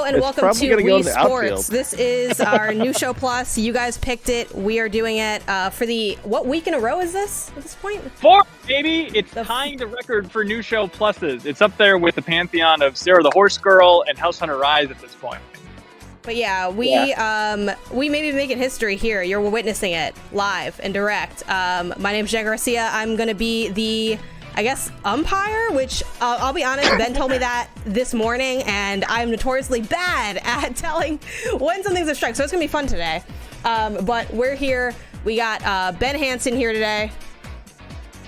and welcome to Wii Sports. This is our new show plus. You guys picked it. We are doing it for the, what week in a row is this at this point? 4, baby! It's tying the record for new show pluses. It's up there with the pantheon of Sarah the Horse Girl and House Hunter Rise at this point. But yeah, we may be making history here. You're witnessing it live and direct. My name's Jen Garcia. I'm going to be the, I guess, umpire, which I'll be honest, Ben told me that this morning, and I'm notoriously bad at telling when something's a strike, so it's going to be fun today. But we're here. We got Ben Hansen here today.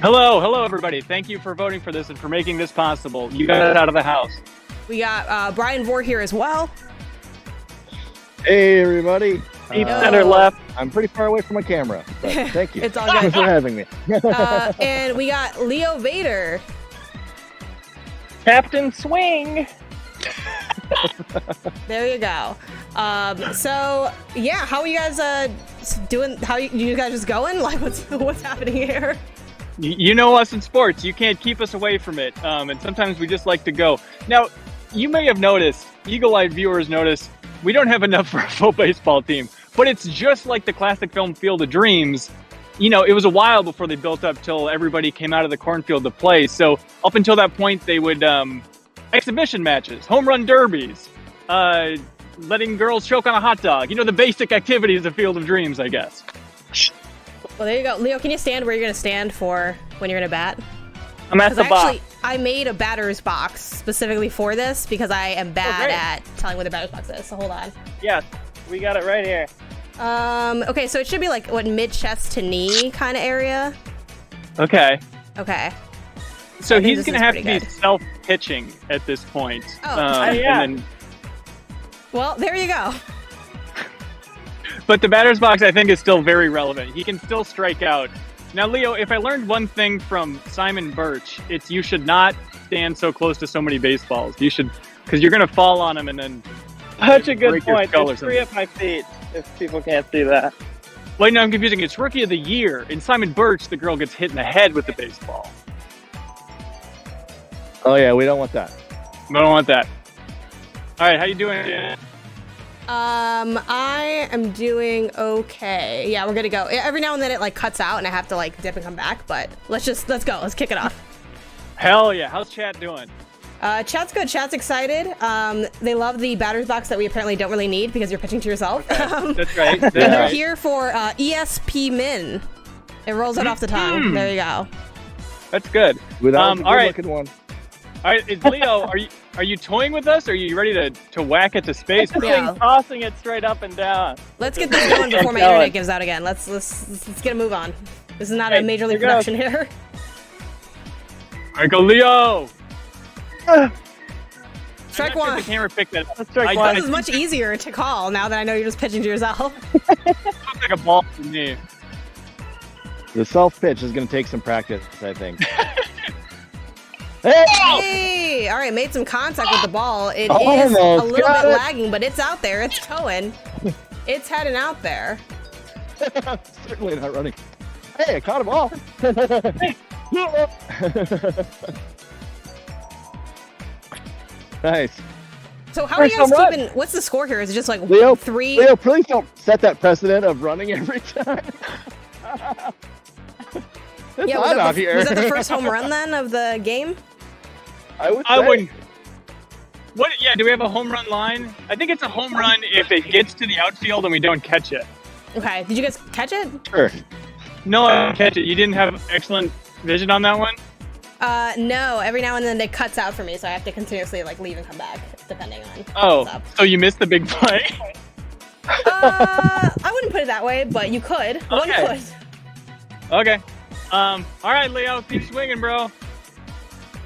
Hello, everybody. Thank you for voting for this and for making this possible. You got it out of the house. We got Brian Vore here as well. Hey, everybody. Deep center left. I'm pretty far away from my camera, but thank you. It's all good. Thanks for having me. And we got Leo Vader. Captain Swing. There you go. So yeah, how are you guys doing? How you guys just going? Like, what's happening here? You know us in sports. You can't keep us away from it. And sometimes we just like to go. Now, you may have noticed, eagle-eyed viewers notice, we don't have enough for a full baseball team, but it's just like the classic film Field of Dreams. You know, it was a while before they built up till everybody came out of the cornfield to play. So up until that point, they would exhibition matches, home run derbies, letting girls choke on a hot dog. You know, the basic activities of Field of Dreams, I guess. Well, there you go. Leo, can you stand where you're going to stand for when you're going to bat? I'm at the box. I made a batter's box specifically for this because I am bad at telling what the batter's box is. So hold on. Yes, we got it right here. Okay, so it should be like what, mid-chest to knee kind of area. Okay. Okay. So he's going to have to be self-pitching at this point. Oh, yeah. And then, well, there you go. but the batter's box, I think, is still very relevant. He can still strike out. Now, Leo, if I learned one thing from Simon Birch, it's you should not stand so close to so many baseballs. You should, because you're going to fall on them and then Such a good point. There's 3 at my feet, if people can't see that. Wait, no, I'm confusing. It's Rookie of the Year. In Simon Birch, the girl gets hit in the head with the baseball. Oh, yeah, we don't want that. I don't want that. All right, how you doing? Yeah. I am doing okay. Yeah, we're gonna go. Every now and then it like cuts out and I have to like dip and come back, but let's go. Let's kick it off. Hell yeah. How's chat doing? Chat's good. Chat's excited. They love the batter's box that we apparently don't really need because you're pitching to yourself. Okay. That's right. And they're here for ESP Min. It rolls it off the tongue. There you go. That's good. Without the all right. good-looking one. All right, is Leo, are you toying with us? Or are you ready to whack it to space? Yeah. Tossing it straight up and down. Let's get this going before my internet gives out again. Let's get a move on. This is not a major league production here. All right, go Leo. Strike I'm not sure one. if the camera picked that up. Strike one. This is much easier to call now that I know you're just pitching to yourself. It looks like a ball to me. The self-pitch is going to take some practice, I think. Hey! All right, made some contact with the ball. It is a little bit lagging, but it's out there. It's going. It's heading out there. Certainly not running. Hey, I caught a ball. Nice. So how are you guys keeping? What's the score here? Is it just like Leo, 3? Leo, please don't set that precedent of running every time. Yeah, was that the first home run then of the game? I wouldn't. What? Yeah. Do we have a home run line? I think it's a home run if it gets to the outfield and we don't catch it. Okay. Did you guys catch it? Sure. No, I didn't catch it. You didn't have excellent vision on that one. No. Every now and then it cuts out for me, so I have to continuously like leave and come back depending on. What's up. So you missed the big play. I wouldn't put it that way, but you could. Okay. One could. Okay. All right, Leo, keep swinging, bro. All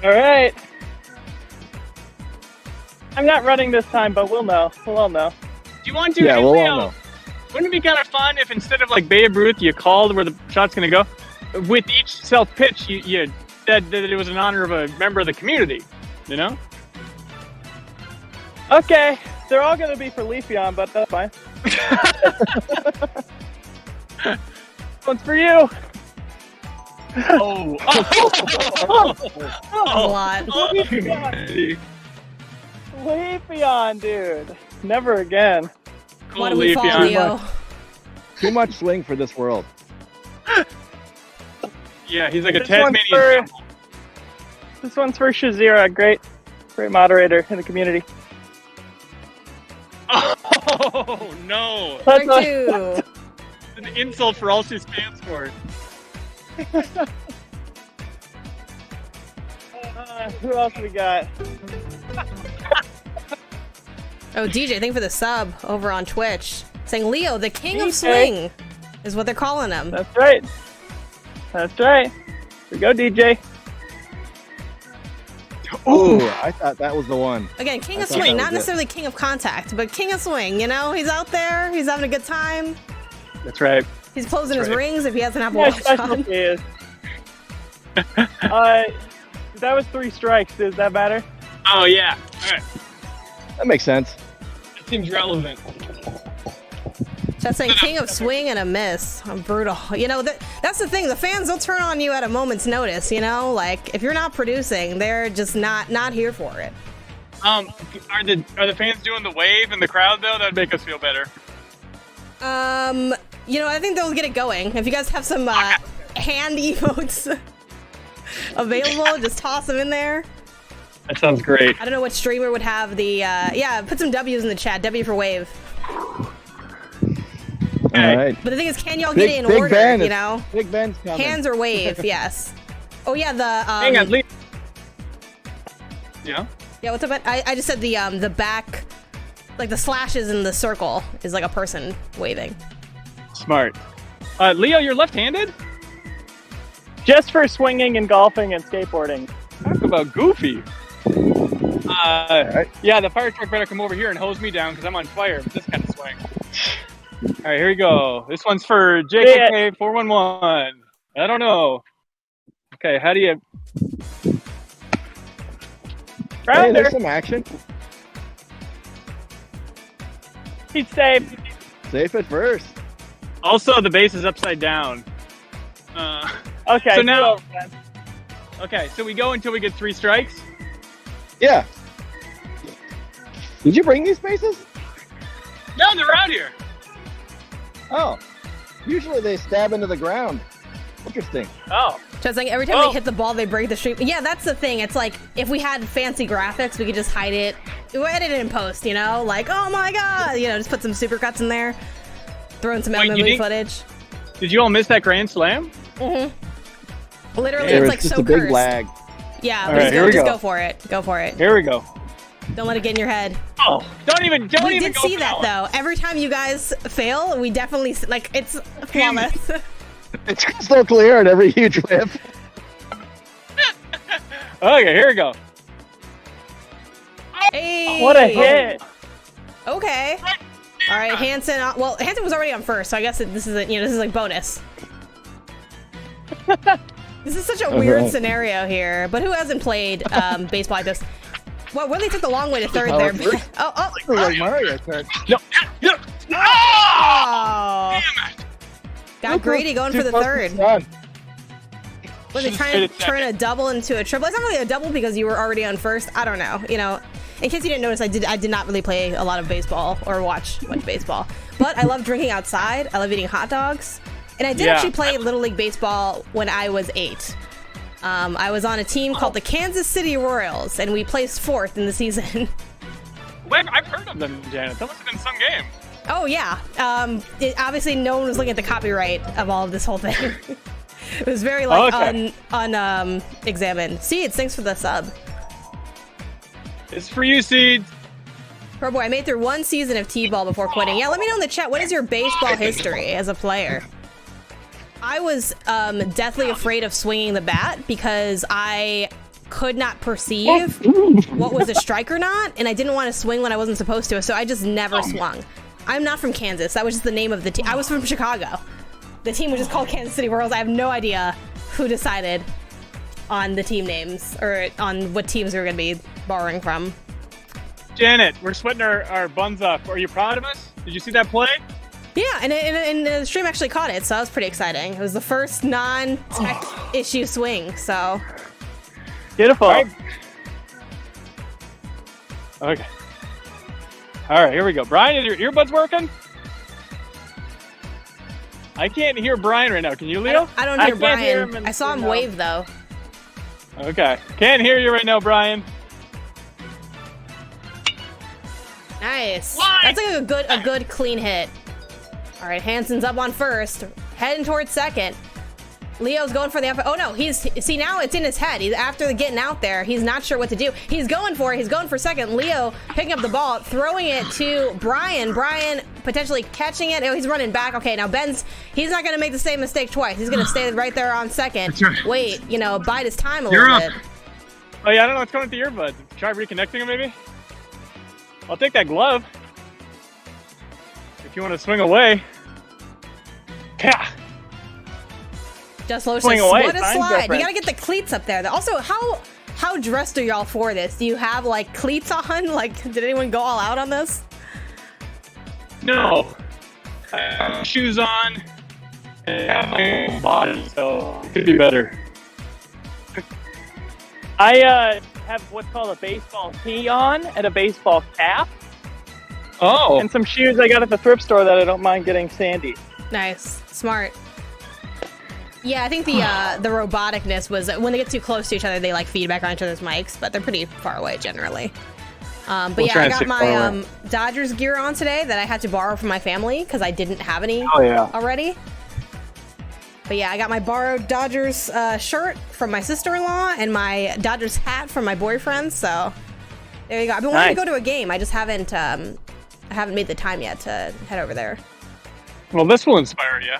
right. I'm not running this time, but we'll know. We'll all know. Do you want to? Yeah, we'll Leo, all know. Wouldn't it be kind of fun if instead of like Babe Ruth, you called where the shot's going to go? With each self-pitch, you said that it was in honor of a member of the community, you know? Okay. They're all going to be for Leafeon, but that's fine. One's for you. Oh. A lot. Leafeon, dude. Never again. Why do we fall, Leo? Too much swing for this world. Yeah, he's like a This Tasmanian. This one's for Shazira, great moderator in the community. Oh no! Strike two. It's an insult for all she stands for. Who else we got? Oh, DJ, thank you for the sub over on Twitch. Saying Leo, the king of DJ. swing, is what they're calling him. That's right. That's right. Here we go, DJ. Ooh, I thought that was the one. Again, king I of thought swing, that not was it. necessarily king of contact, but king of swing. You know, he's out there, he's having a good time. That's right. He's closing his right. rings if he doesn't have a Yeah, watch on. specialty is. That was 3 strikes. Does that matter? Oh yeah. All right. That makes sense. That seems relevant. That's saying king of swing and a miss. I'm brutal. You know, that's the thing. The fans will turn on you at a moment's notice, you know? Like, if you're not producing, they're just not here for it. Are the fans doing the wave in the crowd though? That'd make us feel better. You know, I think they'll get it going. If you guys have some hand emotes available, just toss them in there. That sounds great. I don't know what streamer would have the, yeah, put some W's in the chat. W for wave. All right. But the thing is, can y'all get it in Big order, Ben you is- know? Big Ben's coming. Hands or wave, yes. Oh, yeah, Hang on, leave. Yeah. Yeah, what's up? I just said the back, like the slashes in the circle is like a person waving. Smart. Leo, you're left-handed? Just for swinging and golfing and skateboarding. Talk about goofy. Yeah, the fire truck better come over here and hose me down because I'm on fire with this kind of swing. All right, here we go. This one's for JKK411. I don't know. Okay, how do you... Hey, Rounder. there's some action. He's safe. Safe at first. Also, the base is upside down. Okay. So now- cool, then. Okay, so we go until we get 3 strikes? Yeah. Did you bring these spaces? No, they're out here. Oh. Usually they stab into the ground. Interesting. Oh. So it's like every time they hit the ball, they break the streak. Yeah, that's the thing. It's like if we had fancy graphics, we could just hide it. We'll edit it in post, you know? Like, oh my god! You know, just put some supercuts in there. Throw in some Wait, movie footage. Did you all miss that Grand Slam? Mm-hmm. Literally, There it's was like just so a big cursed. lag. Yeah, All but right, here we just go. go for it. Go for it. Here we go. Don't let it get in your head. Oh, don't even We go did see for that one. though. Every time you guys fail, we definitely like it's flawless. It's crystal clear at every huge whiff. Okay, here we go. Hey. What a hit. Okay. All right, Hanson. Well, Hanson was already on first, so I guess this is this is like bonus. This is such a weird right. scenario here. But who hasn't played baseball like this? Well, really took the long way to third Oh, there. first? oh. It was like Mario Kart. No. Oh. Damn it. Got greedy going for the third. Done. Were they trying to turn a double into a triple? It's not really a double because you were already on first. I don't know. You know, in case you didn't notice, I did not really play a lot of baseball or watch much baseball. But I love drinking outside. I love eating hot dogs. And I did actually play Little League Baseball when I was 8. I was on a team called the Kansas City Royals, and we placed 4th in the season. Wait, I've heard of them, Janet. That must have been some game. Oh, yeah. Obviously, no one was looking at the copyright of all of this whole thing. It was very, like, examined. Seeds, thanks for the sub. It's for you, Seeds. Poor boy, I made through 1 season of T-ball before quitting. Yeah, let me know in the chat, what is your baseball history as a player? I was deathly afraid of swinging the bat because I could not perceive what was a strike or not, and I didn't want to swing when I wasn't supposed to, so I just never swung. I'm not from Kansas. That was just the name of the team. I was from Chicago. The team was just called Kansas City Royals. I have no idea who decided on the team names or on what teams we were going to be borrowing from. Janet, we're sweating our buns off. Are you proud of us? Did you see that play? Yeah, and the stream actually caught it, so that was pretty exciting. It was the first non-tech issue swing, so. Beautiful. Right. Okay. All right, here we go. Brian, is your earbuds working? I can't hear Brian right now. Can you, Leo? I don't hear Brian. Hear him I saw him wave though. Okay. Can't hear you right now, Brian. Nice. That's like a good clean hit. All right, Hansen's up on first, heading towards second. Leo's going for the up. Oh no, see now it's in his head. He's after getting out there. He's not sure what to do. He's going for it. He's going for second. Leo picking up the ball, throwing it to Brian. Brian potentially catching it. Oh, he's running back. Okay, now he's not going to make the same mistake twice. He's going to stay right there on second. Wait, bide his time a little bit. Oh yeah, I don't know what's going with the earbuds. Try reconnecting them maybe. I'll take that glove. If you want to swing away. Yeah. Just Lotion, Swing away. what a Fine, slide. girlfriend. You gotta get the cleats up there. Also, how dressed are y'all for this? Do you have like cleats on? Like, did anyone go all out on this? No. I have shoes on. And I have my own body, so it could be better. I have what's called a baseball tee on and a baseball cap. Oh. And some shoes I got at the thrift store that I don't mind getting sandy. Nice, smart. Yeah, I think the roboticness was when they get too close to each other, they like feedback on each other's mics, but they're pretty far away generally. But We'll yeah, I got my Dodgers gear on today that I had to borrow from my family because I didn't have any already. But yeah, I got my borrowed Dodgers shirt from my sister-in-law and my Dodgers hat from my boyfriend. So there you go. I've been wanting to go to a game. I just haven't made the time yet to head over there. Well, this will inspire you.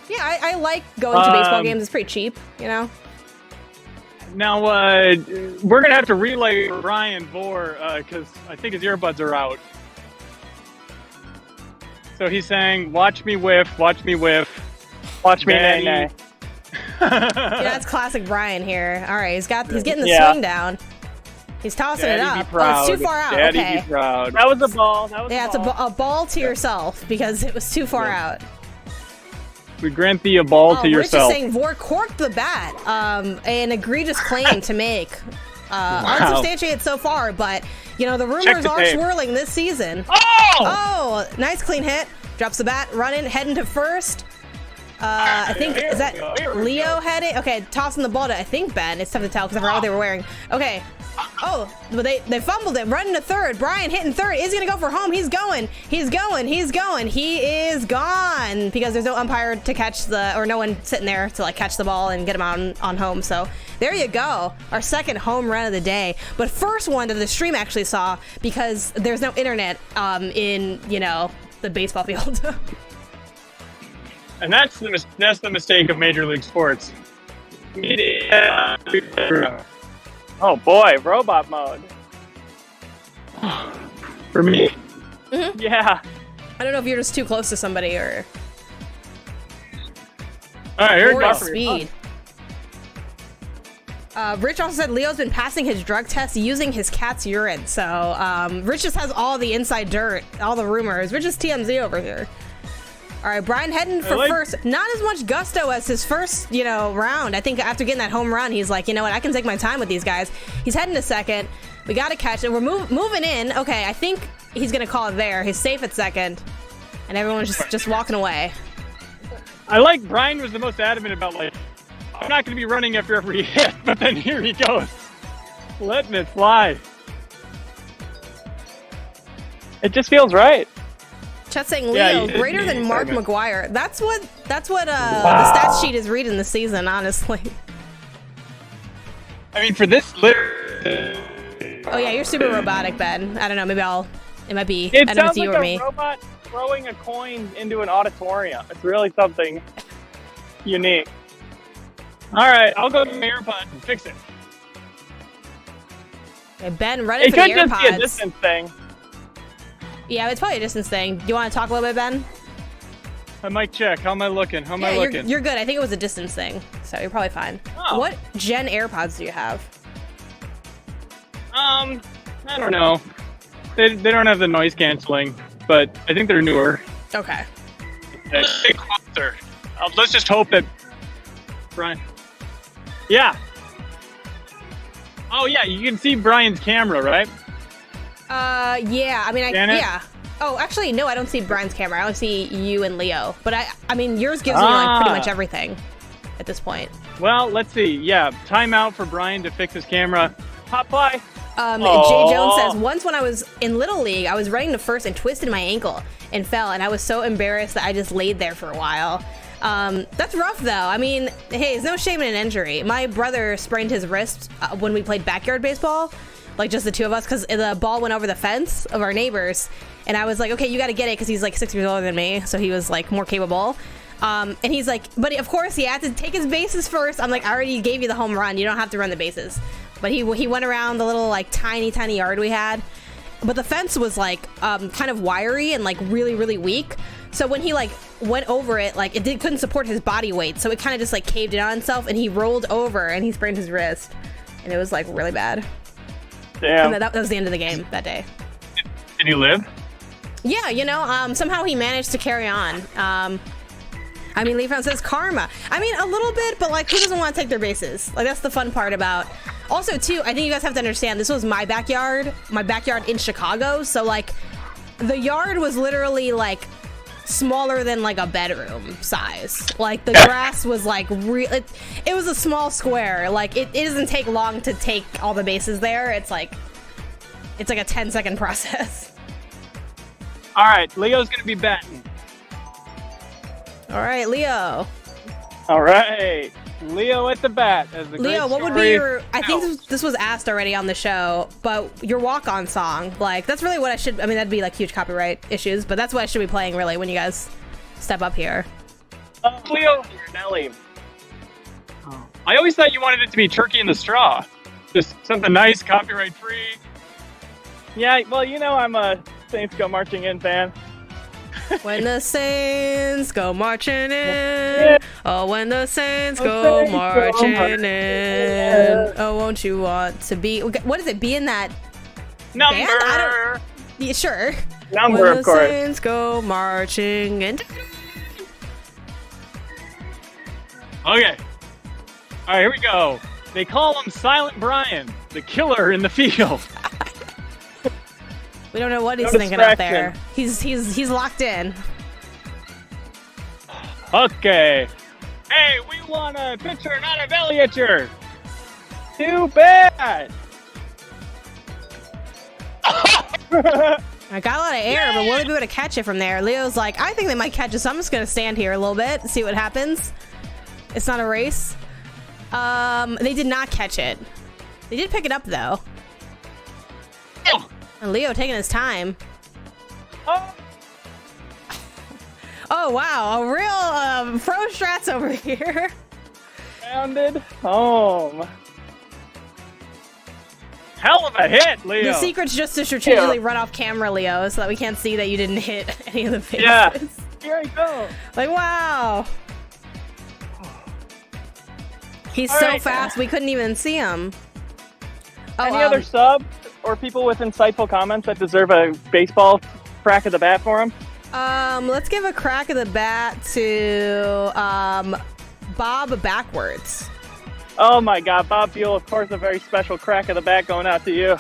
Yeah, I like going to baseball games. It's pretty cheap, Now, we're going to have to relay Brian Vore because I think his earbuds are out. So he's saying, watch me whiff, watch me whiff. Watch me Daddy. nay. Yeah, that's classic Brian here. All right, he's getting the swing down. He's tossing it up. Oh, it's too far out. Daddy Okay. be proud. That was a ball. Yeah, it's a ball to yourself because it was too far out. We grant thee a ball to yourself. Rich is saying Vore corked the bat. An egregious claim to make. Unsubstantiated so far, but the rumors are swirling this season. Oh, nice clean hit. Drops the bat, running, heading to first. I think is that Leo heading? Okay, tossing the ball to I think Ben. It's tough to tell because I forgot what they were wearing. Okay. Oh, but they fumbled it, running to third. Brian hitting third. Is he gonna go for home? He's going. He's going. He's going. He is gone because there's no umpire to catch or no one sitting there to like catch the ball and get him on home. So there you go. Our second home run of the day, but first one that the stream actually saw because there's no internet in the baseball field. And that's the mistake of Major League Sports. Oh boy, robot mode. For me. Mm-hmm. Yeah. I don't know if you're just too close to somebody or. All right, here we go. Speed. Rich also said Leo's been passing his drug test using his cat's urine. So Rich just has all the inside dirt, all the rumors. Rich is TMZ over here. All right, Brian heading for first. Not as much gusto as his first, round. I think after getting that home run, he's like, you know what? I can take my time with these guys. He's heading to second. We got to catch it. We're moving in. Okay, I think he's going to call it there. He's safe at second. And everyone's just walking away. I like Brian was the most adamant about, I'm not going to be running after every hit. But then here he goes. Letting it fly. It just feels right. Chet saying Leo greater than Mark McGuire. That's what the stats sheet is reading this season, honestly. I mean, for this Oh yeah, you're super robotic, Ben. I don't know. Maybe it might be. It I don't know if sounds it's you like or a me. robot throwing a coin into an auditorium. It's really something unique. All right, I'll go to my AirPods and fix it. Okay, Ben running It for the could just AirPods. be a distance thing. Yeah, it's probably a distance thing. Do you want to talk a little bit, Ben? I might check. How am I looking? You're good. I think it was a distance thing, so you're probably fine. Oh. What gen AirPods do you have? I don't know. They don't have the noise canceling, but I think they're newer. Okay. Let's get closer. Let's just hope that Brian. Yeah. Oh yeah, you can see Brian's camera, right? Yeah. I mean, Janet? yeah. Oh, actually, no. I don't see Brian's camera. I only see you and Leo. But I mean, yours gives me like pretty much everything at this point. Well, let's see. Yeah, timeout for Brian to fix his camera. Hot fly. Jay Jones says, once when I was in Little League, I was running to first and twisted my ankle and fell, and I was so embarrassed that I just laid there for a while. That's rough, though. I mean, hey, there's no shame in an injury. My brother sprained his wrist when we played backyard baseball, like just the two of us, because the ball went over the fence of our neighbors, and I was like, okay, you got to get it, because he's like 6 years older than me, so he was like more capable. And he's like, but of course he had to take his bases first. I'm like, I already gave you the home run. You don't have to run the bases. But he went around the little like tiny yard we had. But the fence was like kind of wiry and like really weak. So when he like went over it, like couldn't support his body weight. So it kind of just like caved in on itself, and he rolled over and he sprained his wrist. And it was like really bad. Damn. And that was the end of the game that day. Did he live? Yeah, you know, somehow he managed to carry on. I mean, Lee Fran says karma. I mean, a little bit, but like, who doesn't want to take their bases? Like, that's the fun part about. Also, too, I think you guys have to understand, this was my backyard in Chicago. So, like, the yard was literally like smaller than like a bedroom size. Like, the grass was like it was a small square. Like, it doesn't take long to take all the bases there. It's like a 10-second process. All right, Leo's gonna be batting. All right, Leo. All right. Leo at the bat. As the Leo, great what would be story your... I think tells. this was asked already on the show, but your walk-on song. Like, that's really what I should... I mean, that'd be, like, huge copyright issues, but that's what I should be playing, really, when you guys step up here. Leo. Nelly. Oh. I always thought you wanted it to be Turkey in the Straw. Just something nice, copyright-free. Yeah, well, you know I'm a Saints Go Marching In fan. When the Saints go marching in, oh, when the Saints go marching in, oh, won't you want to be... What is it? Be in that... Number! Band? I don't... Yeah, sure. Number, when of course. the Saints go marching in... Okay. All right, here we go. They call him Silent Brian, the killer in the field. We don't know what he's No thinking out distraction. there. He's locked in. Okay. Hey, we want a pitcher, not a belly itcher. Too bad. I got a lot of air, but will they be able to catch it from there? Leo's like, I think they might catch it, so I'm just gonna stand here a little bit, see what happens. It's not a race. They did not catch it. They did pick it up though. Oh. And Leo taking his time. Oh, Oh wow, a real pro strats over here. rounded home. Hell of a hit, Leo. The secret's just to strategically run off camera, Leo, so that we can't see that you didn't hit any of the faces. Yeah. Here I go. Like, wow. He's All so right. fast, we couldn't even see him. Oh, Any other subs or people with insightful comments that deserve a baseball crack of the bat for them? Let's give a crack of the bat to Bob Backwards. Oh my God, Bob Buell, of course, a very special crack of the bat going out to you.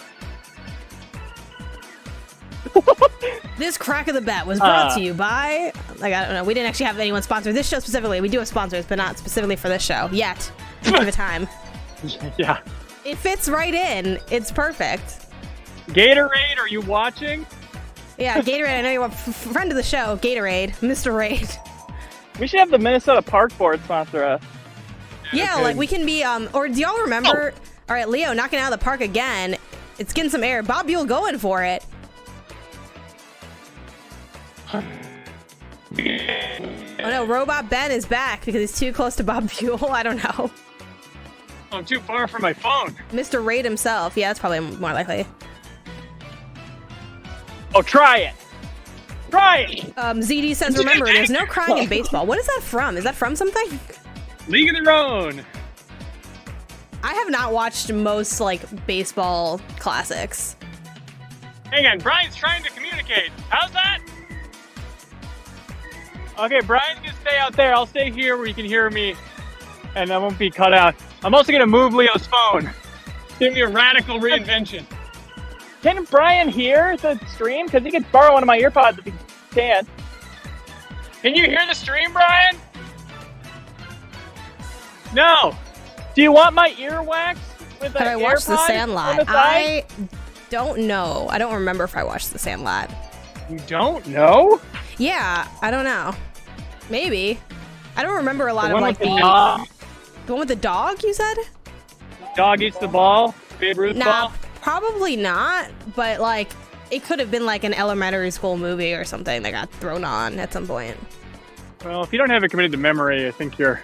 This crack of the bat was brought to you by, like, I don't know, we didn't actually have anyone sponsor this show specifically. We do have sponsors, but not specifically for this show yet. Give it time. Yeah. It fits right in. It's perfect. Gatorade, are you watching? Yeah, Gatorade. I know you're a friend of the show. Gatorade, Mr. Raid. We should have the Minnesota Park Board sponsor us. Yeah, Okay. like we can be. Or do y'all remember? All right, Leo knocking out of the park again. It's getting some air. Bob Buell going for it. Oh no, Robot Ben is back because he's too close to Bob Buell. I don't know. I'm too far from my phone. Mr. Raid himself. Yeah, that's probably more likely. Oh, try it. Try it. ZD says, remember, there's no crying in baseball. What is that from? Is that from something? League of Their Own. I have not watched most, like, baseball classics. Hang on, Brian's trying to communicate. How's that? Okay, Brian's gonna stay out there. I'll stay here where you can hear me, and I won't be cut out. I'm also gonna move Leo's phone. Give me a radical reinvention. Can Brian hear the stream? Because he could borrow one of my earpods if he can. Can you hear the stream, Brian? No. Do you want my earwax? With Have I watched The AirPod on Sandlot? the side? I don't know. I don't remember if I watched The Sandlot. You don't know? Yeah, I don't know. Maybe. I don't remember a lot The of one like with the dog? the one with the dog. You said? Dog eats the ball. Babe Ruth Nah, ball. probably not. But like, it could have been like an elementary school movie or something that got thrown on at some point. Well, if you don't have it committed to memory, I think you're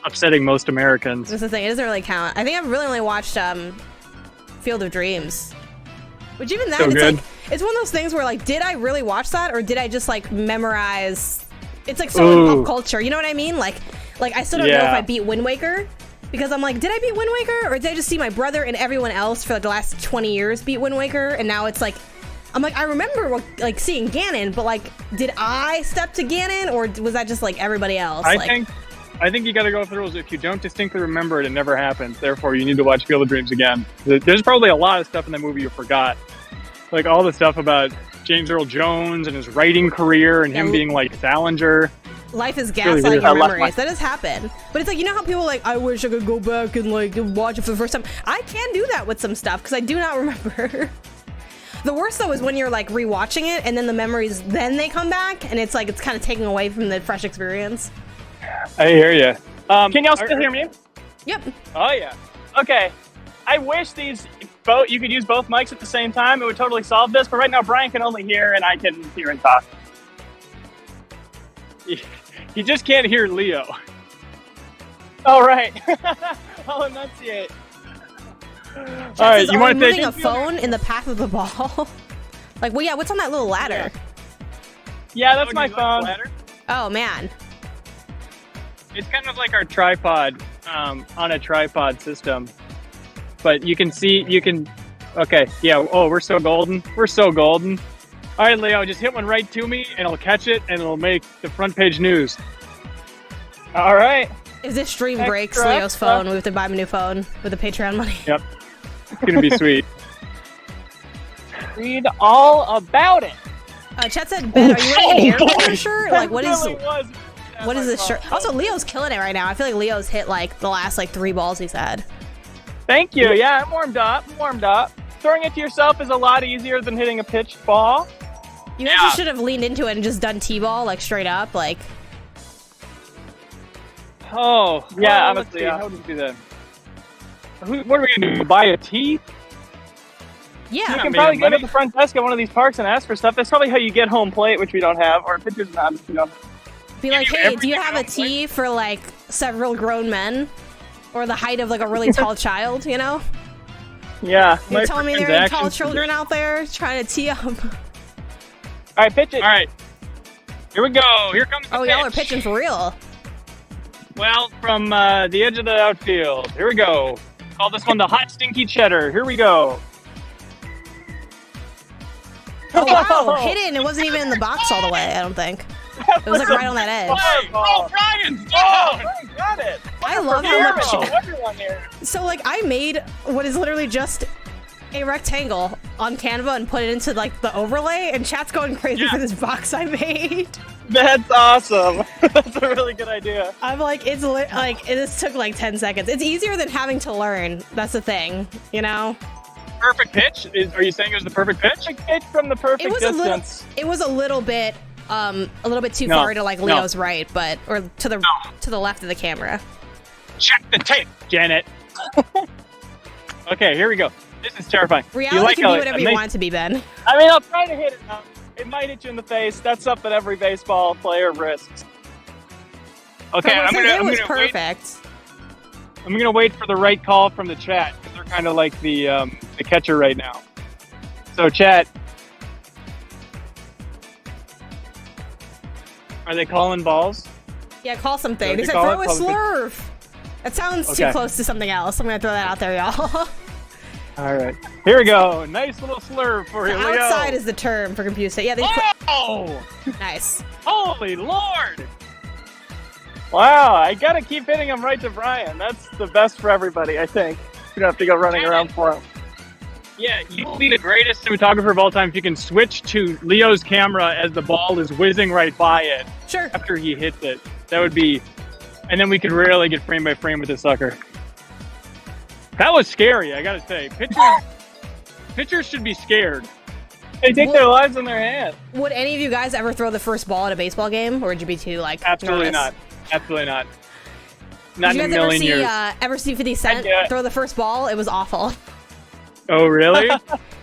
upsetting most Americans. That's the thing. It doesn't really count. I think I've really only watched Field of Dreams. Which even that, So it's good. like, it's one of those things where like, did I really watch that or did I just like memorize? It's like so in pop culture, you know what I mean? Like I still don't know if Yeah. I beat Wind Waker because I'm like, did I beat Wind Waker or did I just see my brother and everyone else for like the last 20 years beat Wind Waker and now it's like, I'm like, I remember like seeing Ganon, but like, did I step to Ganon or was that just like everybody else? I think you got to go with the rules. If you don't distinctly remember it, it never happens. Therefore, you need to watch Field of Dreams again. There's probably a lot of stuff in that movie you forgot. Like all the stuff about James Earl Jones and his writing career and him being like Salinger. Life is really gaslighting weird. your I left memories. That has happened. But it's like, you know how people are like, I wish I could go back and like watch it for the first time. I can do that with some stuff because I do not remember. The worst though is when you're like rewatching it and then the memories, then they come back and it's like, it's kind of taking away from the fresh experience. I hear you. Can y'all still hear me? Yep. Oh yeah. Okay. I wish you could use both mics at the same time. It would totally solve this. But right now, Brian can only hear and I can hear and talk. You just can't hear Leo. All right. I'll enunciate. All right, you want to take moving a phone in the path of the ball? Like, well, yeah, what's on that little ladder? Yeah, that's my you like the phone. ladder? Oh, man. It's kind of like our tripod on a tripod system. But you can see, okay, yeah, oh, we're so golden. We're so golden. All right, Leo, just hit one right to me, and I'll catch it, and it'll make the front page news. All right. If this stream Extra, breaks Leo's extra. phone, we have to buy him a new phone with the Patreon money. Yep. It's going to be sweet. Read all about it. Chat said, Ben, are you wearing an air shirt? Like, what is Really was. what is this shirt? Also, Leo's killing it right now. I feel like Leo's hit like the last like 3 balls he's had. Thank you. Yeah, I'm warmed up. Throwing it to yourself is a lot easier than hitting a pitched ball. You guys should have leaned into it and just done T-ball, like straight up, like. Oh, Yeah, well, let's honestly, see. yeah. How do we do that? What are we going to do? Buy a tee? Yeah. You Not can made probably of go to money. the front desk at one of these parks and ask for stuff. That's probably how you get home plate, which we don't have, or pitcher's mound, which we don't. Be like, you hey, do you everything have a else, like- tee for like several grown men? Or the height of like a really tall child, you know? Yeah. You're telling me there are any tall Microtransactions. children out there trying to tee up? All right, pitch it. All right. Here we go. Here comes the Oh, pitch. y'all are pitching for real. Well, from the edge of the outfield. Here we go. Call this one the hot stinky cheddar. Here we go. Oh, wow. Hit it and it wasn't even in the box all the way, I don't think. It was like right on that edge. Oh, Brian's Oh, down. got it. I love how much. Oh, everyone here. So like I made what is literally just a rectangle on Canva and put it into like the overlay and chat's going crazy for this box I made. That's awesome. That's a really good idea. I'm like, this took like 10 seconds. It's easier than having to learn. That's the thing, you know? Perfect pitch? Are you saying it was the perfect pitch? Pitch from the perfect It was distance. a little bit too No, far to like no. Leo's right, but or to the left of the camera. Check the tape, Janet. Okay, here we go. This is terrifying. Reality can how be whatever you want it to be, Ben. I mean, I'll try to hit it now. It might hit you in the face. That's something every baseball player risks. Okay, I'm it was gonna perfect. I'm gonna wait for the right call from the chat because they're kind of like the catcher right now. So chat, are they calling balls? Yeah, call something. What do They they said call throw it? a slurve. That sounds too Okay. close to something else. I'm gonna throw that out there, y'all. All right, here we go. Nice little slurve for you, Leo. Outside is the term for computer. Yeah, they Oh, nice. holy Lord! Wow, I gotta keep hitting him right to Brian. That's the best for everybody, I think. You don't have to go running around for him. Yeah, you will be the greatest cinematographer of all time if you can switch to Leo's camera as the ball is whizzing right by it. Sure. After he hits it. That would be... And then we could really get frame by frame with this sucker. That was scary, I gotta say. Pitchers should be scared. They take their lives in their hands. Would any of you guys ever throw the first ball at a baseball game, or would you be too like? Absolutely nervous? not. Absolutely not. Not Did in you a guys million years. ever see 50 Cent throw the first ball? It was awful. Oh, really?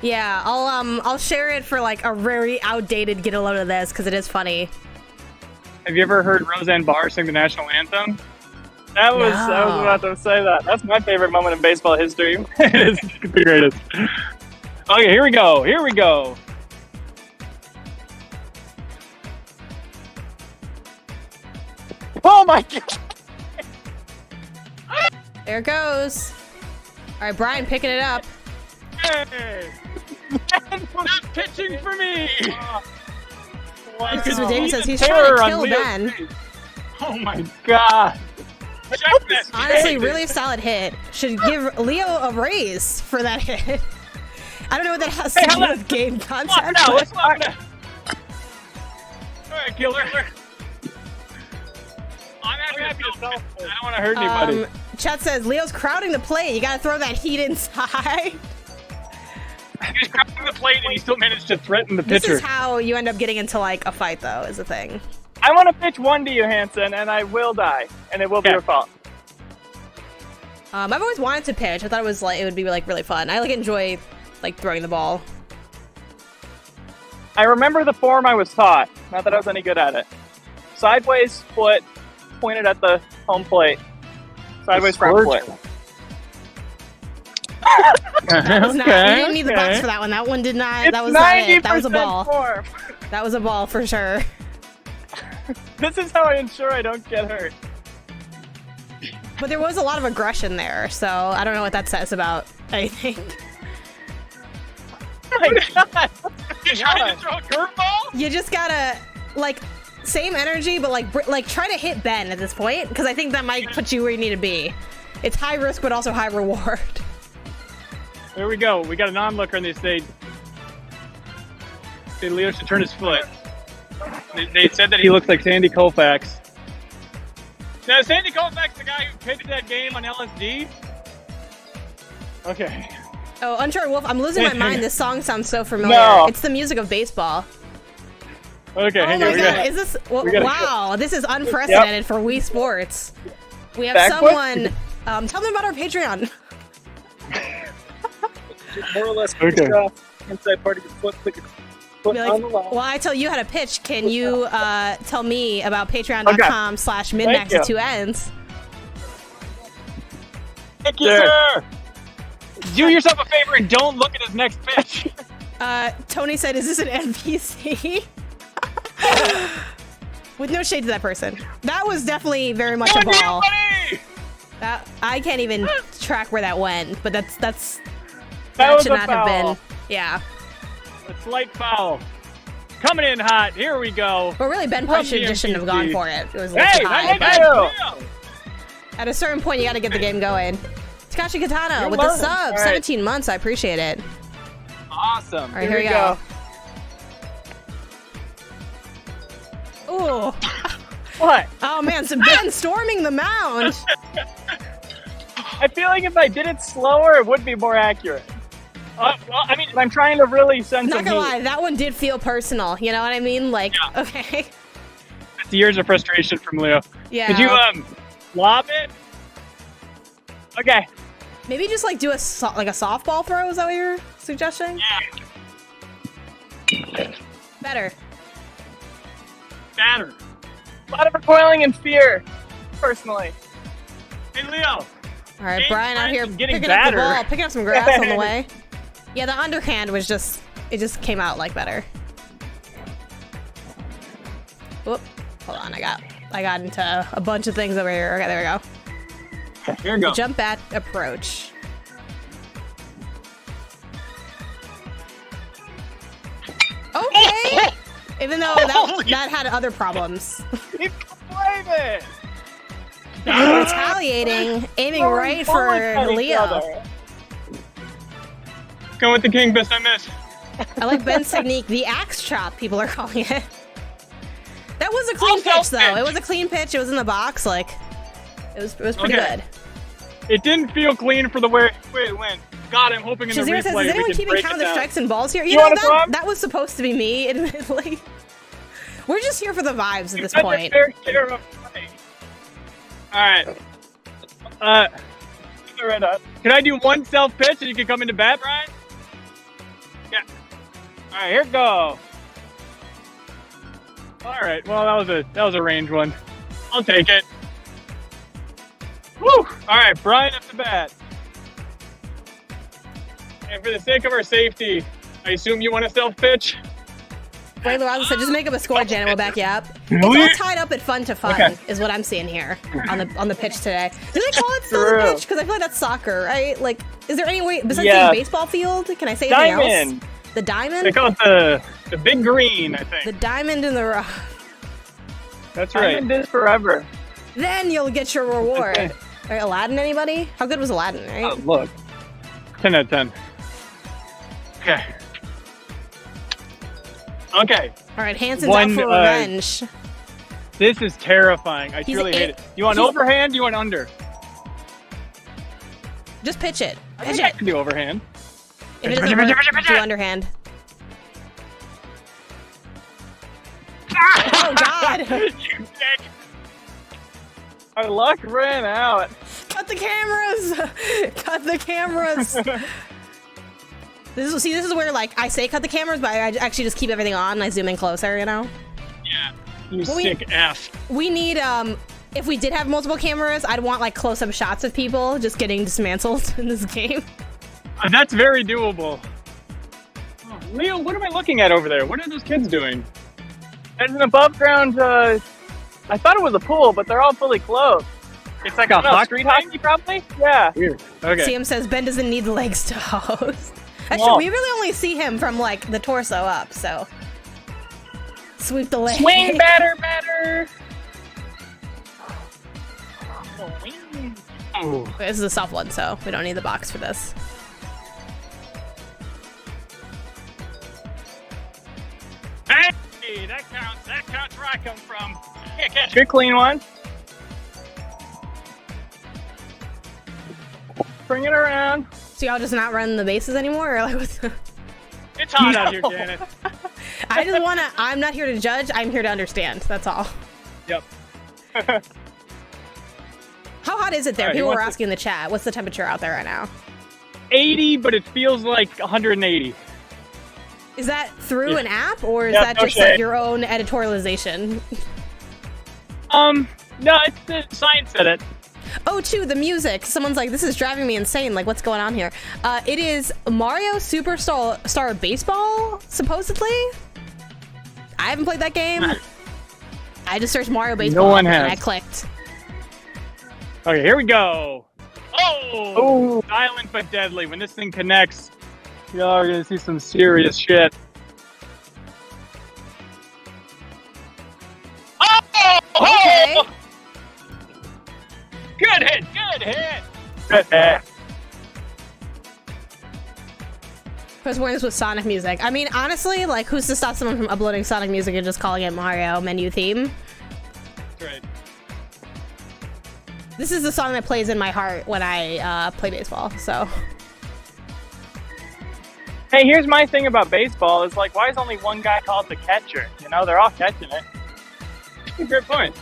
Yeah, I'll share it for like a very outdated get a load of this because it is funny. Have you ever heard Roseanne Barr sing the national anthem? I was about to say that. That's my favorite moment in baseball history. It is the greatest. Okay, here we go. Here we go. Oh my god! There it goes. All right, Brian picking it up. Hey! Not pitching for me! This is ridiculous. Even He's terror trying to on kill Leo's Ben. face. Oh my god. Check this. Honestly, really solid hit. Should give Leo a raise for that hit. I don't know what that has to do with game concept. Now, let's lock it up. Alright, killer. I'm happy to self. I don't want to hurt anybody. Chat says, Leo's crowding the plate. You gotta throw that heat inside. He's crowding the plate and he still managed to threaten the This pitcher. is how you end up getting into like a fight, though, is the thing. I want to pitch one to you, Hanson, and I will die, and it will be your fault. I've always wanted to pitch. I thought it would be like really fun. I like enjoy like throwing the ball. I remember the form I was taught. Not that I was any good at it. Sideways foot pointed at the home plate. Sideways front foot. That was not, we didn't need the box for that one. That one did not. That was not it. That was a ball. Form. That was a ball for sure. This is how I ensure I don't get hurt. But there was a lot of aggression there, so I don't know what that says about anything. Oh my god! You trying to throw a curveball? You just gotta like same energy, but like try to hit Ben at this point because I think that might put you where you need to be. It's high risk, but also high reward. There we go. We got an onlooker and they say Leo should turn his foot. They said that he looks like Sandy Koufax. Now, is Sandy Koufax the guy who pitched that game on LSD? Okay. Oh, Uncharted Wolf, I'm losing my mind. This song sounds so familiar. No. It's the music of baseball. Okay, Oh hang my on. god, is this... wow, this is unprecedented for Wii Sports. We have Backflip? someone... tell them about our Patreon. More or less, Okay. inside part of your foot, click your foot Be on like, the line. well, I tell you how to pitch. Can you tell me about patreon.com/midmax with 2 N's? Thank you, sir. Do yourself a favor and don't look at his next pitch. Tony said, is this an NPC? With no shade to that person. That was definitely very much a ball. That I can't even track where that went, but that was should a not foul. have been. Yeah. A slight foul. Coming in hot. Here we go. But really, Ben From probably the shouldn't have gone NPC. for it. It was a little Hey, too high. nice But hit. at a certain point, you got to get the game going. Takashi Katana You're with the learning. sub, All right. 17 months. I appreciate it. Awesome. All right, here we go. Ooh. What? Oh man, so Ben storming the mound. I feel like if I did it slower, it would be more accurate. Well, I mean, I'm trying to really sense Not some gonna heat. lie, that one did feel personal. You know what I mean? Like, Yeah. okay. it's years of frustration from Leo. Yeah. Could you lob it? Okay. Maybe just like do a softball throw? Is that what you're suggesting? Yeah. Better. Batter. A lot of recoiling and fear, personally. Hey, Leo. All right, James Brian out here Francis getting picking up the better. ball, picking up some grass on the way. Yeah, the underhand was just came out like better. Whoop. Hold on, I got into a bunch of things over here. Okay, there we go. Here we go. Jump bat approach. Okay. Even though that had other problems. Keep blaming. Retaliating, aiming right for Leo. Going with the king, best I miss. I like Ben's technique. The axe chop, people are calling it. That was a clean pitch, though. It was a clean pitch. It was in the box. Like, it was pretty good. It didn't feel clean for the way it went. God, I'm hoping in the Shazira replay says, is we anyone can keeping break count it of the down. strikes and balls here? You want to that was supposed to be me, admittedly. We're just here for the vibes at this That's point. a fair share of play. All right. Can I do one self pitch and you can come into bat, Brian? Yeah. All right, here we go. All right. Well, that was a range one. I'll take it. Woo! All right, Brian up the bat. And for the sake of our safety, I assume you want a self pitch. Ray Lorenzo said, just make up a score, Jen, and we'll back you up. Really? It's all tied up at fun to fun, is what I'm seeing here on the pitch today. Do they call it still a pitch? Because I feel like that's soccer, right? Like, is there any way, besides saying baseball field, can I say anything else? The diamond? They call it the big green, I think. The diamond in the rough. That's right. Diamond is forever. Then you'll get your reward. All right, Aladdin, anybody? How good was Aladdin, right? Oh, look. 10 out of 10. Okay. Okay. All right, Hanson's out for revenge. This is terrifying. I truly hate it. You want overhand? You want under? Just pitch it. I can do overhand. If it doesn't work, do underhand. Oh, God. You dick. Our luck ran out. Cut the cameras! Cut the cameras! This is where, like, I say cut the cameras, but I actually just keep everything on and I zoom in closer, you know? Yeah. You sick ass. We need, if we did have multiple cameras, I'd want, like, close-up shots of people just getting dismantled in this game. That's very doable. Oh, Leo, what am I looking at over there? What are those kids doing? There's an above ground, I thought it was a pool, but they're all fully closed. It's like a street hockey, probably? Yeah. Weird. Okay. CM says Ben doesn't need legs to host. That's true. We really only see him from, like, the torso up, so. Sweep the leg. Swing batter. Oh. This is a soft one, so we don't need the box for this. Hey, that counts. That counts where I come from. Can't catch it. Good clean one. Bring it around. So y'all just not run the bases anymore, or like what's the... It's hot out here, Janet. I just wanna, I'm not here to judge, I'm here to understand, that's all. Yep. How hot is it there? Right, People were asking in the chat, what's the temperature out there right now? 80, but it feels like 180. Is that through an app, or is that just like your own editorialization? No, it's the science said it. Oh, too, the music. Someone's like, this is driving me insane. Like, what's going on here? It is Mario Superstar Baseball, supposedly. I haven't played that game. I just searched Mario Baseball No one has. and I clicked. Okay, here we go. Oh! Silent but deadly. When this thing connects, y'all are gonna see some serious shit. Oh! Okay. Good hit! Good hit! Good hit! First warnings with Sonic music. I mean, honestly, like, who's to stop someone from uploading Sonic music and just calling it Mario menu theme? That's right. This is the song that plays in my heart when I play baseball, so. Hey, here's my thing about baseball. Is like, why is only one guy called the catcher? You know, they're all catching it. Great point.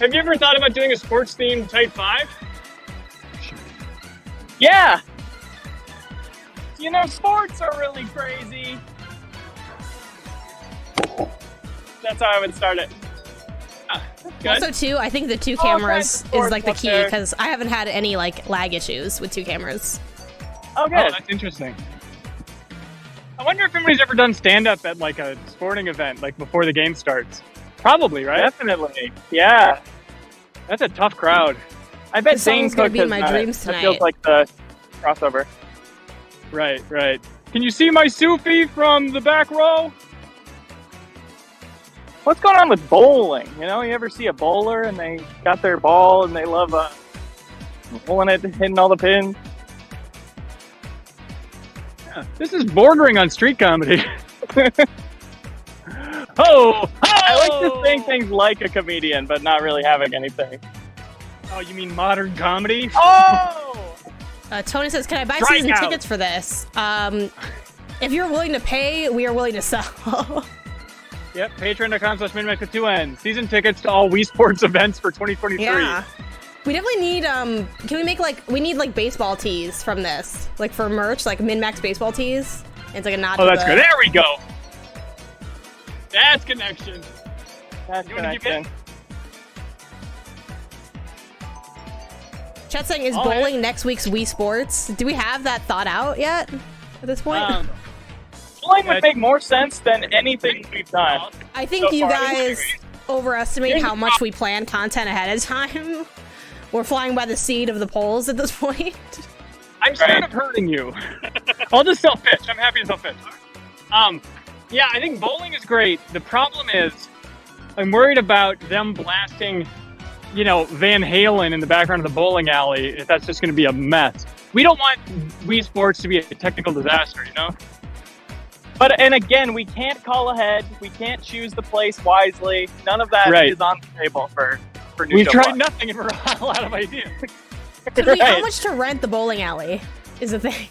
Have you ever thought about doing a sports-themed Type 5? Yeah. You know, sports are really crazy. That's how I would start it. Good. Also, too, I think the two All cameras kinds of is like the sports key, up there. because I haven't had any like lag issues with two cameras. Oh, Oh, good. that's interesting. I wonder if anybody's ever done stand-up at like a sporting event, like before the game starts. Probably, right? Definitely. Yeah. That's a tough crowd. I bet This song's Dane gonna Cook be in has my done it. dreams That feels tonight. like the crossover. Right, right. Can you see my Sufi from the back row? What's going on with bowling? You know, you ever see a bowler and they got their ball and they love bowling it, hitting all the pins? Yeah, this is bordering on street comedy. Oh! I like to think things like a comedian, but not really having anything. Oh, you mean modern comedy? Oh! Tony says, can I buy Strike season out. tickets for this? If you're willing to pay, we are willing to sell. Yep, patreon.com/MinMax with 2 N's. Season tickets to all Wii Sports events for 2023. Yeah. We definitely need, can we make, we need, baseball tees from this. Like, for merch, Min-Max baseball tees. It's like a nod to Oh, that's the... good. There we go. That's connection. That's You wanna keep it? Chat saying, is Oh, bowling yeah. next week's Wii Sports? Do we have that thought out yet at this point? Bowling would make more sense than anything we've done. I think so you far. guys overestimate how much we plan content ahead of time. We're flying by the seat of the polls at this point. I'm sort of hurting you. I'll just self-pitch. I'm happy to self-pitch. Yeah, I think bowling is great. The problem is, I'm worried about them blasting, Van Halen in the background of the bowling alley, if that's just going to be a mess. We don't want Wii Sports to be a technical disaster, And again, we can't call ahead. We can't choose the place wisely. None of that Right. is on the table for New We've Show tried Plus. nothing and we're all out of ideas. How Right. much to rent the bowling alley is the thing.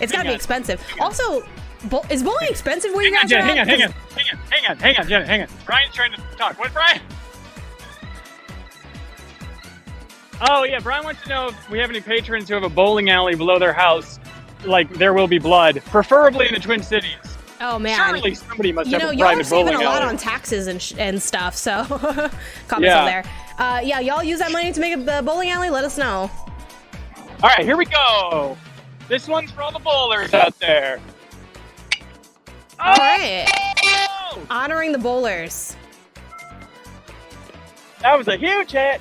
It's gotta be expensive. Also, is bowling expensive where you guys are Hang at? on, Jenna, hang on. Brian's trying to talk. What, Brian? Oh, yeah, Brian wants to know if we have any patrons who have a bowling alley below their house, There Will Be Blood, preferably in the Twin Cities. Oh man, Surely somebody must you have know, a y'all are private saving bowling a lot alley. on taxes and stuff. So comments Yeah. on there. Yeah, y'all use that money to make the bowling alley. Let us know. All right, here we go. This one's for all the bowlers out there. All right, Oh! honoring the bowlers. That was a huge hit.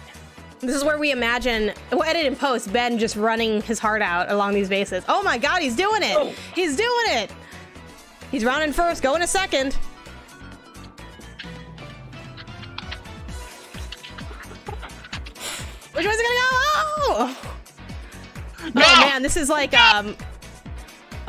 This is where we imagine, we'll edit and post, Ben just running his heart out along these bases. Oh my god, he's doing it! Oh. He's doing it! He's rounding first, going to second. Which one's it gonna go? Oh! No! Oh man, this is like, oh,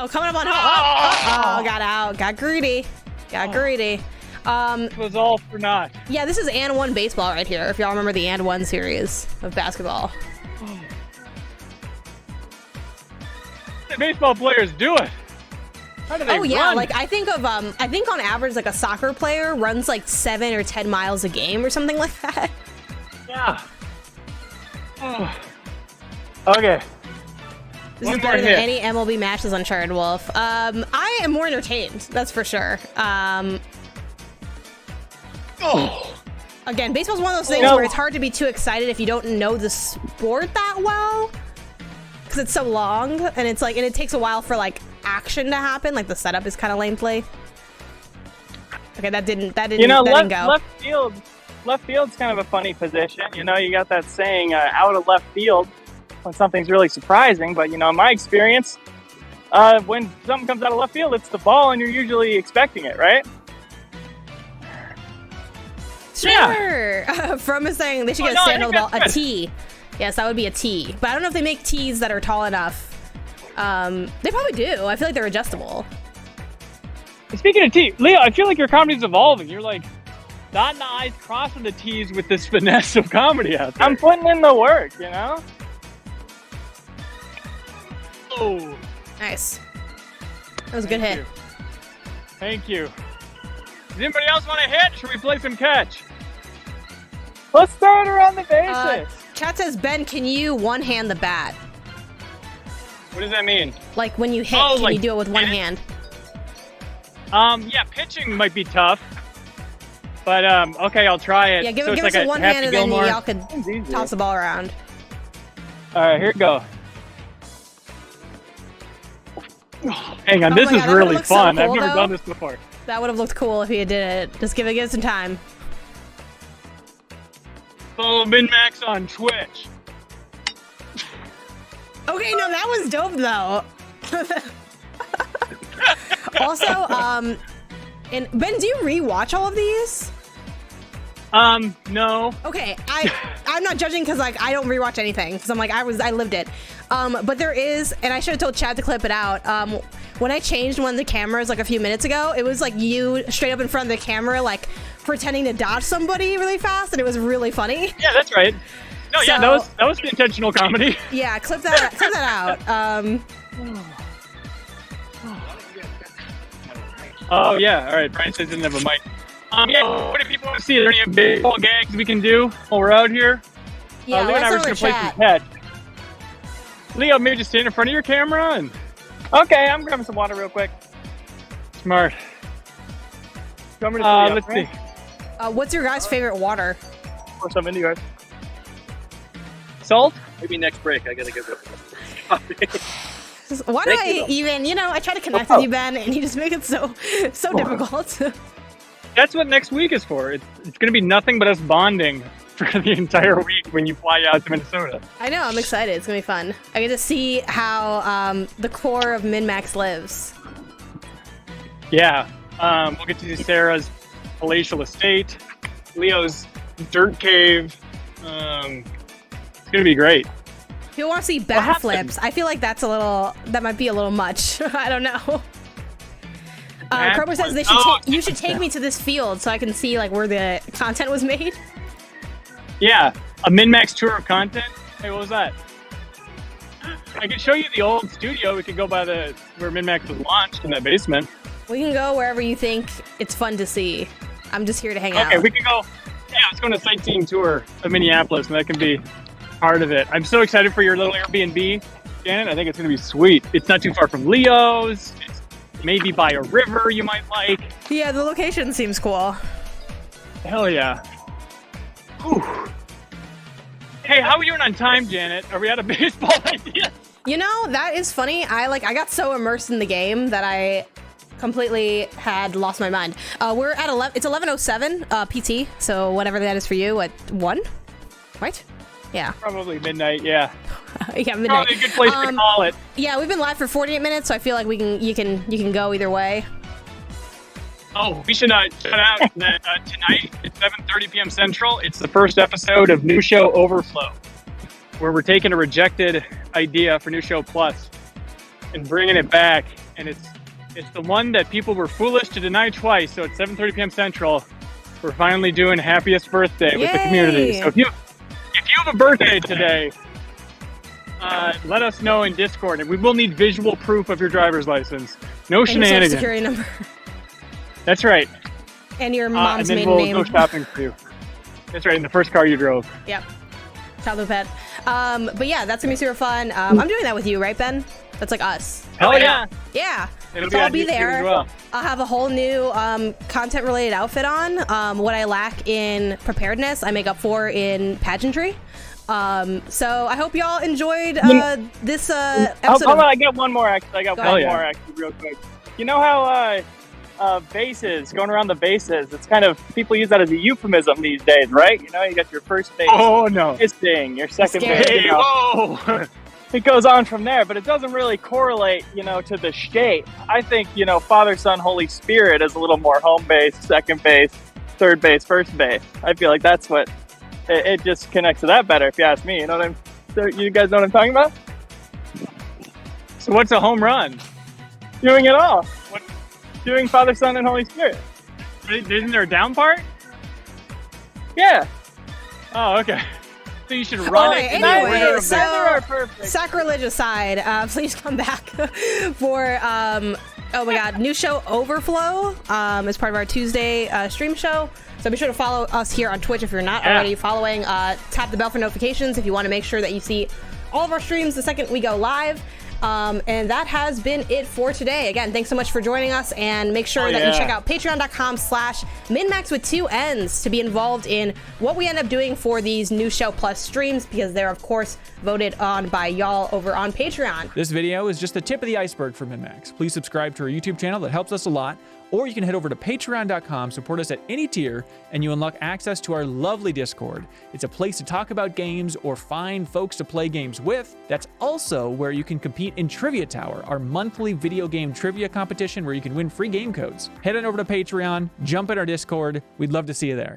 coming up on home. Oh, got out. Got greedy. Got greedy. It was all for naught. Yeah, this is And One baseball right here, if y'all remember the And One series of basketball. The baseball players do it. How do they Oh yeah, run? I think on average a soccer player runs 7 or 10 miles a game or something like that. Yeah. Oh. Okay. This One is more better than hit. any MLB matches on Charred Wolf. I am more entertained, that's for sure. Again, baseball's one of those things where it's hard to be too excited if you don't know the sport that well, because it's so long and it's and it takes a while for action to happen. The setup is kind of lame play. Okay, that didn't go. Left field's kind of a funny position. You got that saying, out of left field when something's really surprising. But in my experience, when something comes out of left field, it's the ball, and you're usually expecting it, right? Sure. From is saying they should get a stand on the ball, a good. tee. Yes, that would be a tee. But I don't know if they make tees that are tall enough. They probably do. I feel like they're adjustable. Speaking of T, Leo, I feel like your comedy's evolving. You're dotting the I's, crossing the T's with this finesse of comedy out there. I'm putting in the work, Oh, Nice. That was a good hit. Thank you. Does anybody else want to hit? Should we play some catch? Let's throw it around the bases. Chat says, Ben, can you one-hand the bat? What does that mean? When you hit, can you do it with one hand? Yeah, pitching might be tough. But, okay, I'll try it. Yeah, give so us it's a like one Happy hand and then Gilmore. y'all could toss the ball around. All right, here we go. Hang on, Oh this my is God, that really would've looked so fun. I've cool, never though. done this before. That would have looked cool if he did it. Just give it some time. Follow Min-Max on Twitch. Okay, no, that was dope though. Also, and Ben, do you rewatch all of these? No. Okay, I'm not judging because I don't rewatch anything because I lived it. But there is, and I should have told Chad to clip it out. When I changed one of the cameras like a few minutes ago, it was like you straight up in front of the camera, like pretending to dodge somebody really fast, and it was really funny. Yeah, that's right. No, yeah, that was the intentional comedy. Yeah, clip that out. Oh yeah, all right. Brian says he doesn't have a mic. Yeah, what do people want to see? Are there any baseball gags we can do while we're out here? Yeah, Leo and I were let's just gonna play some catch. Leo, maybe just stand in front of your camera and. Okay, I'm grabbing some water real quick. Smart. Let's see. What's your guys' favorite water? Pour some into yours. Salt? Maybe next break. I gotta get Why do I even, I try to connect with you, Ben, and you just make it so difficult. That's what next week is for. It's going to be nothing but us bonding for the entire week when you fly out to Minnesota. I know, I'm excited. It's going to be fun. I get to see how the core of Min-Max lives. Yeah. We'll get to see Sarah's palatial estate, Leo's dirt cave. It's going to be great. People want to see backflips. I feel like that might be a little much. I don't know. Krober says you should take me to this field so I can see like where the content was made. Yeah, a Min-Max tour of content. Hey, what was that? I can show you the old studio. We could go by where Min-Max was launched in that basement. We can go wherever you think it's fun to see. I'm just here to hang out. Okay, we can go. Yeah, let's go on a sightseeing tour of Minneapolis, and that can be part of it. I'm so excited for your little Airbnb, Janet. I think it's going to be sweet. It's not too far from Leo's. It's maybe by a river you might like. Yeah, the location seems cool. Hell yeah. Whew. Hey, how are we doing on time, Janet? Are we out of baseball ideas? That is funny. I got so immersed in the game that I completely had lost my mind. We're at 11. It's 11:07 PT. So whatever that is for you, at 1, right? Yeah. Probably midnight. Yeah. Yeah, midnight. Probably a good place to call it. Yeah, we've been live for 48 minutes, so I feel like you can go either way. Oh, we should shout out that tonight at 7:30 p.m. Central, it's the first episode of New Show Overflow, where we're taking a rejected idea for New Show Plus and bringing it back. And it's the one that people were foolish to deny twice. So at 7:30 p.m. Central, we're finally doing Happiest Birthday with the community. So if you have a birthday today, let us know in Discord, and we will need visual proof of your driver's license. No shenanigans. Social security number. That's right. And your mom's maiden name. name. We'll go shopping for you. That's right, in the first car you drove. Yep. Childhood pet. But yeah, that's gonna be super fun. I'm doing that with you, right, Ben? That's like us. Hell yeah. Yeah. I'll be there. As well. I'll have a whole new content-related outfit on. What I lack in preparedness, I make up for in pageantry. So I hope y'all enjoyed this episode. Hold on, I got one more actually. Real quick. You know how bases, going around the bases, it's kind of, people use that as a euphemism these days, right? You got your first base. Oh no. Fisting, your second base. Hey, whoa. It goes on from there, but it doesn't really correlate, to the shape. I think, Father, Son, Holy Spirit is a little more home base, second base, third base, first base. I feel like that's what it just connects to that better, if you ask me. You know what you guys know what I'm talking about? So what's a home run? Doing it all. Doing Father, Son, and Holy Spirit. Isn't there a down part? Yeah. Oh, okay. So you should run it. Anyway, so sacrilege aside, please come back for oh my god, New Show Overflow as part of our Tuesday stream show. So be sure to follow us here on Twitch if you're not already following. Tap the bell for notifications if you want to make sure that you see all of our streams the second we go live. And that has been it for today. Again, thanks so much for joining us, and make sure that you check out patreon.com/minmax with 2 N's to be involved in what we end up doing for these New Show Plus streams, because they're of course voted on by y'all over on Patreon. This video is just the tip of the iceberg for MinMax. Please subscribe to our YouTube channel, that helps us a lot. Or you can head over to patreon.com, support us at any tier, and you unlock access to our lovely Discord. It's a place to talk about games or find folks to play games with. That's also where you can compete in Trivia Tower, our monthly video game trivia competition where you can win free game codes. Head on over to Patreon, jump in our Discord. We'd love to see you there.